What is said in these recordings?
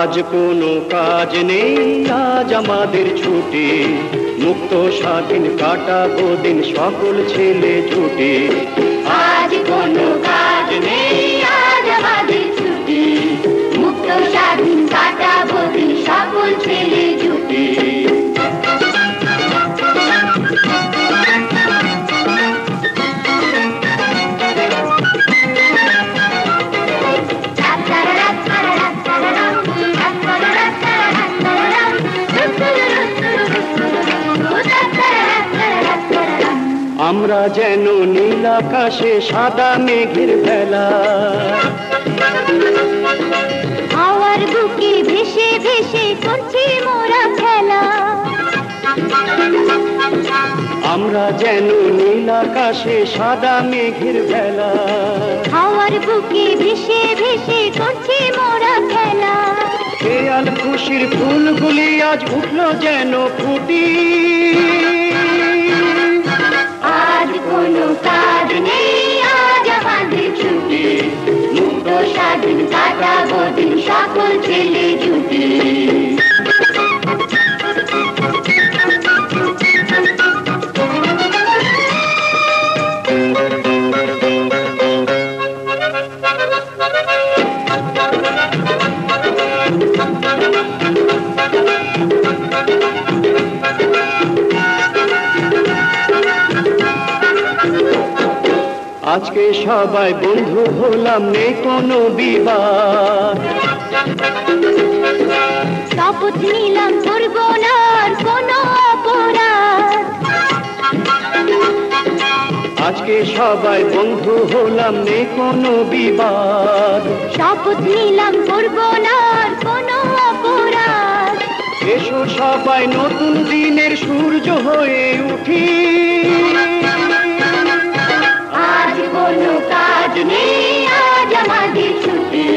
আজ কোনো কাজ নেই, আজ আমাদের ছুটি, মুক্ত স্বাধীন কাটাবো দিন সকল ছেলে ছুটি। আজ কোনো কাজ নেই, আজ আমাদের ছুটি, মুক্ত স্বাধীন কাটাবো দিন সকল ছেলে ছুটি। আমরা যেন নীল আকাশে সাদা মেঘের বেলা, হাওয়ার বুকে ভেসে ভেসে করছি মোরা খেলা। আমরা যেন নীল আকাশে সাদা মেঘের বেলা, হাওয়ার বুকে ভেসে ভেসে করছি মোরা খেলা। খেয়াল খুশির ফুলগুলি আজ উঠলো যেন ফুটি। আজ কোনো কাজ নেই, আজ আমাদের ছুটি, মুক্ত স্বাধীন কাটাবো দিন সকল ছেলে ছুটি। আজকে সবাই বন্ধু হলাম, নেই কোনো বিবাদ, শপথ নিলাম করব না আর কোনো অপরাধ। আজকে সবাই বন্ধু হলাম, নেই কোনো বিবাদ, শপথ নিলাম করব না আর কোনো অপরাধ। এসো সবাই নতুন দিনের সূর্য হয়ে উঠি। আজ কোনো কাজ নেই, আজ আমাদের ছুটি,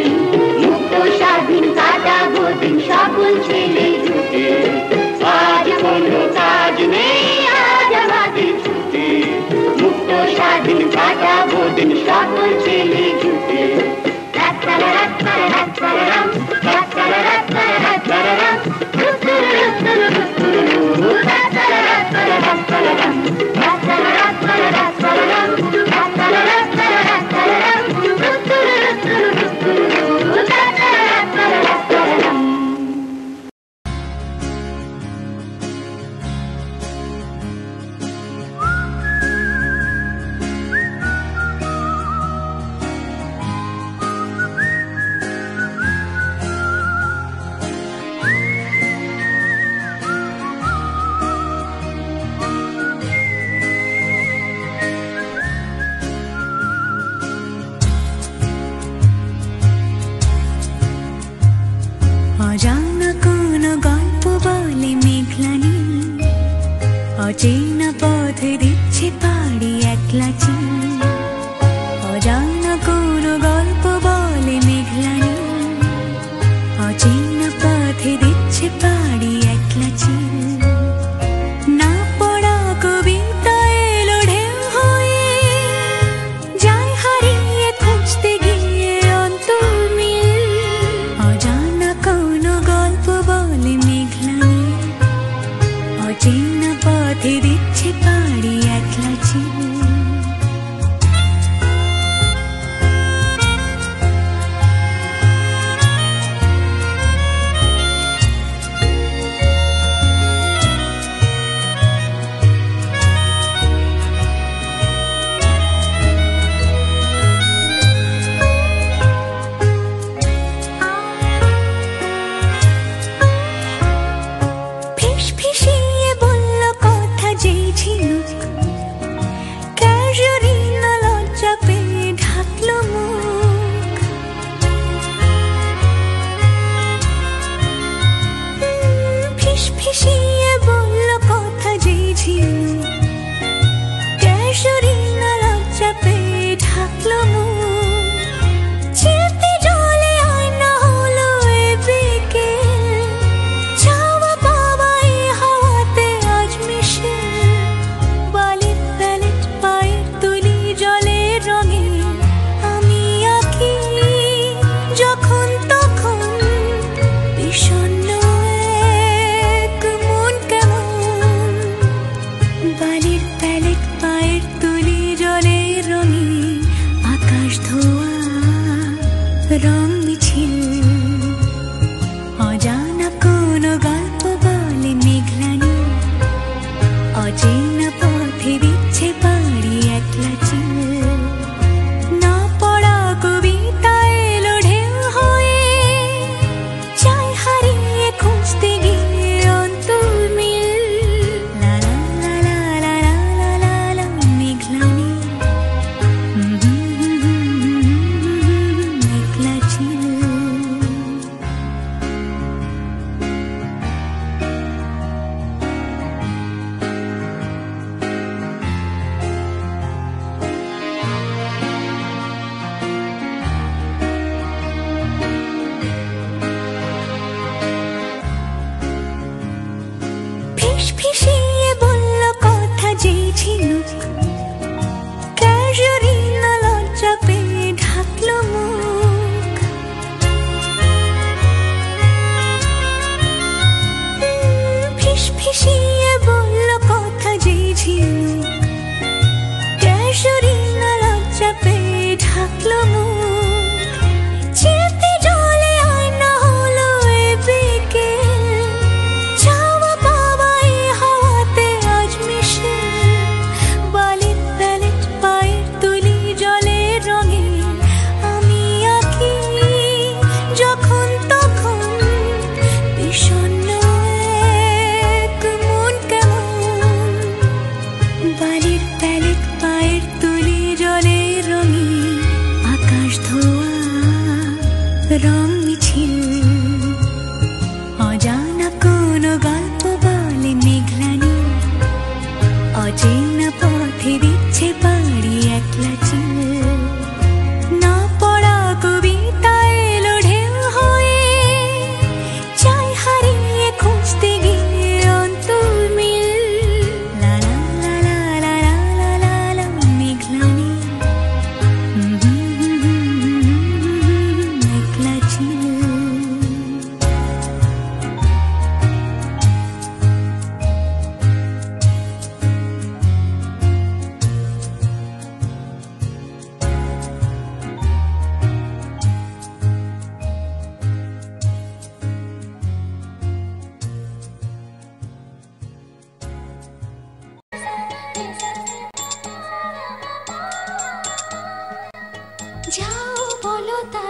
মুক্ত স্বাধীন কাটাবো দিন সকল ছেলে ছুটি। আজ কোনো কাজ নেই, আজ আমাদের ছুটি, মুক্ত স্বাধীন কাটাবো দিন সকল ছেলে ছুটি। অজানা কোনো গল্প বলে মেঘলা নীল, অচেনা পথে দিচ্ছে পাড়ি একলা চিল। অজানা কোনো গল্প বলে মেঘলা নীল, অচেনা পথে দিচ্ছে পাড়ি একলা চিল। না পড়া কবিতা এলো ঢেউ হয়ে, যায় হারিয়ে খুঁজতে গিয়ে অন্তর্মিল। অজানা কোনো গল্প বলে মেঘলা নীল, অচেনা পথে দিচ্ছে পাড়ি একলা চিল।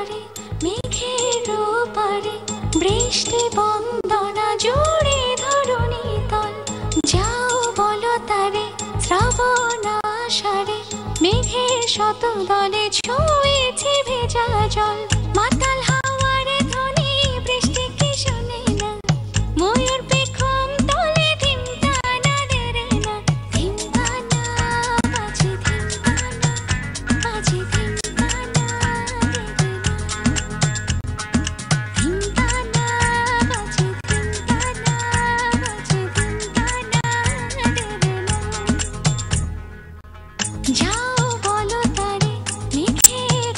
পারে মেঘের পারে বৃষ্টি বন্দনা জুড়ে ধরণী তল যাও বলো তারে শ্রাবণ আষাঢ়ে মেঘের শত দলে ছুঁয়েছে ভেজা জল মাতাল হাওয়ার ধ্বনি বৃষ্টি কি শোনে না ময়ূর পেখম তলে ধিমতানা দেরে না ধিমতানা বাজে ধিমতানা বাজে ধিমতানা দেরে না ধিমতানা বাজে ধিমতানা বাজে ধিমতানা দেরে না যাও বলো তারে মেঘের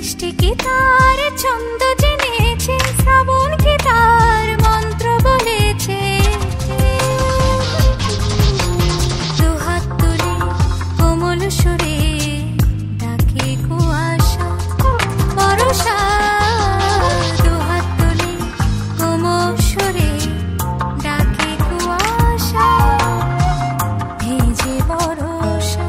বৃষ্টি কি তার ছন্দ জেনেছে, শ্রাবণ কি তার মন্ত্র বলেছে। দুহাত তুলে কোমল সুরে ডাকে কুয়াশা বরষা। দুহাত তুলে কোমল সুরে ডাকে কুয়াশা ভেজে বরষা।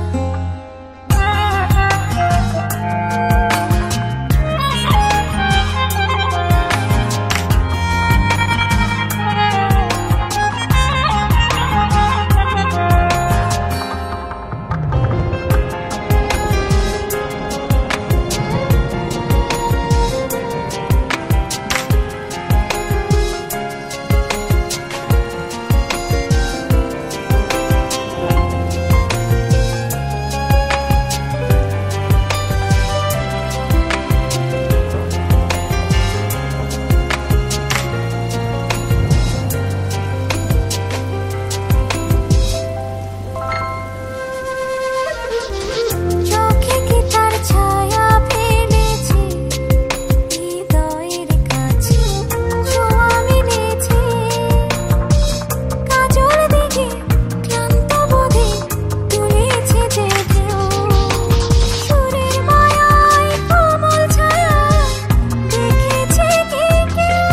চোখে কি তার ছায়া ফেলেছে, হৃদয়ের কাছে ছোঁয়া মিলেছে। কাজল দিকে ক্লান্ত বোধে তুলেছে যে ঢেউ, সুরের মায়ায় কোমল ছায়া দেখেছে কি কেউ।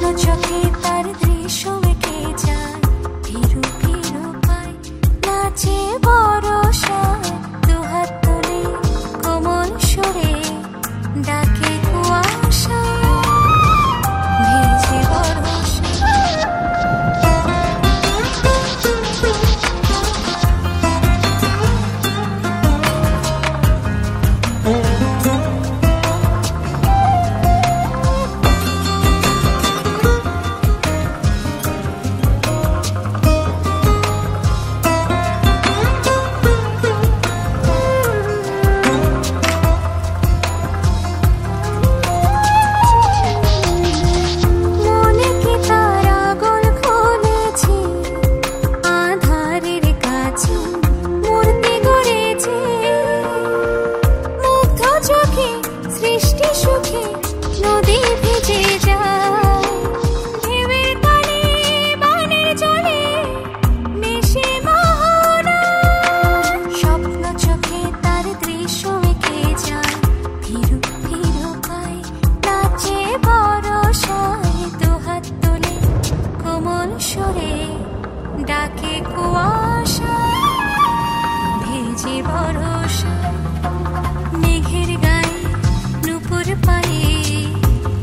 দু চোখে তার দৃশ্য এঁকে যায়, ফিরু ফিরু পায় নাচে বরষা। দুহাত তুলে কোমল সুরে ডাকে কুয়াশা ভেজে বরষা। মনে কি তার আগুন খুলেছে, আধারের কাছে মূর্তি গড়েছে। মুগ্ধ চোখে সৃষ্টি সুখে নদী ভিজে যায়, ঢেউয়ের তালে বানের জলে মেশে মোহনা। স্বপ্ন চোখে তার দৃশ্য এঁকে যায়, ফিরু ফিরু পায় নাচে বরষায়। দুহাত তুলে কোমল সুরে ডাকে কুয়াশা ভেজে বরষা। মেঘের গায়ে নূপুর পায়ে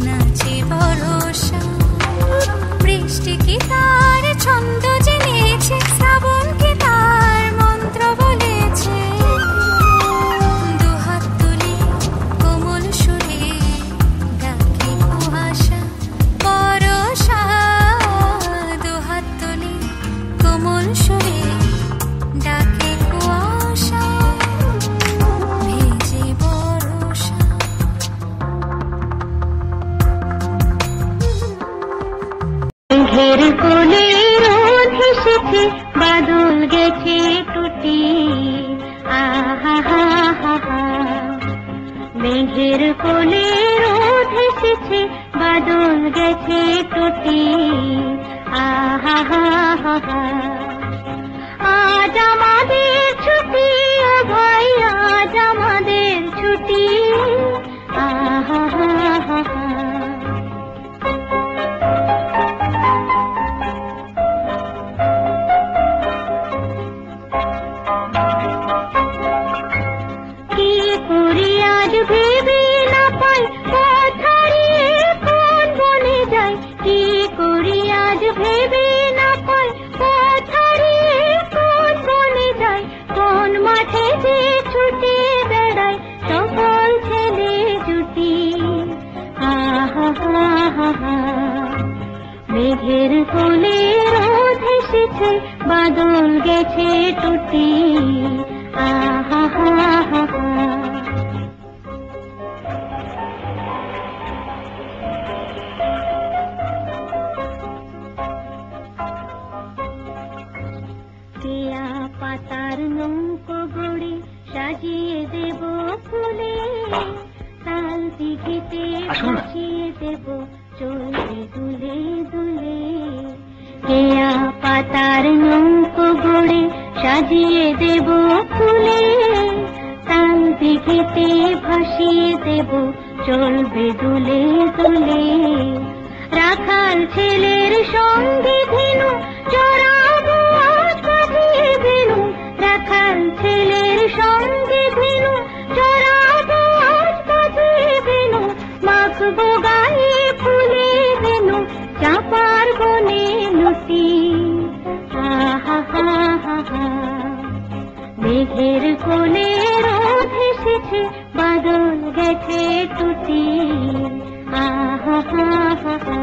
নাচে বরষা। বৃষ্টি কি তার ছন্দ জেনেছে, শ্রাবণ কি তার মন্ত্র বলেছে। দুহাত তুলে কোমল সুরে ডাকে কুয়াশা বরষা। দুহাত তুলে কোমল সুরে ডাকে কুয়াশা ভেজে বরষা। মেঘের কোলে রোদ হেসেছে, বাদল গেছে টুটি। আহা হা হা হা। মেঘের কোলে রোদ হেসেছে, বাদল গেছে টুটি। আহা হা হা হা। আজ আমাদের ছুটি, ও ভাই আজ আমাদের ছুটি। আহা হা হা হা। কি করি আজ ভেবে না পাই, পথ হারিয়ে কোন বনে যাই। কি করি আজ ভেবে না পাই, পথ হারিয়ে কোন বনে যাই। কোন মাঠে যে ছুটে বেড়াই সকল ছেলে জুটি। আহা হা হা হা। মেঘের কোলে রোদ হেসেছে, বাদল গেছে টুটি। আহা হা হা হা। কেয়া পাতার নৌকো গড়ে সাজিয়ে দেব ফুলে। দিঘিতে ভাসিয়ে দেব চলবে দুলে দুলে। কেয়া পাতার নৌকো গড়ে সাজিয়ে দেব ফুলে, তাল দিঘিতে ভাসিয়ে দেব চলবে দুলে দুলে। রাখাল ছেলের সঙ্গে ধেনু চড়াবো আজ বাজিয়ে ধেনু, রাখাল ছেলের সঙ্গে ধেনু চড়াবো আজ বাজিয়ে ধেনু। মাখবো গায়ে ফুলে ধেনু চাঁপার বনে লুটি। আহা হা হা হা, মেঘের কোলে রোদ এসেছে বাদল গেছে টুটি। আহা হা হা হা।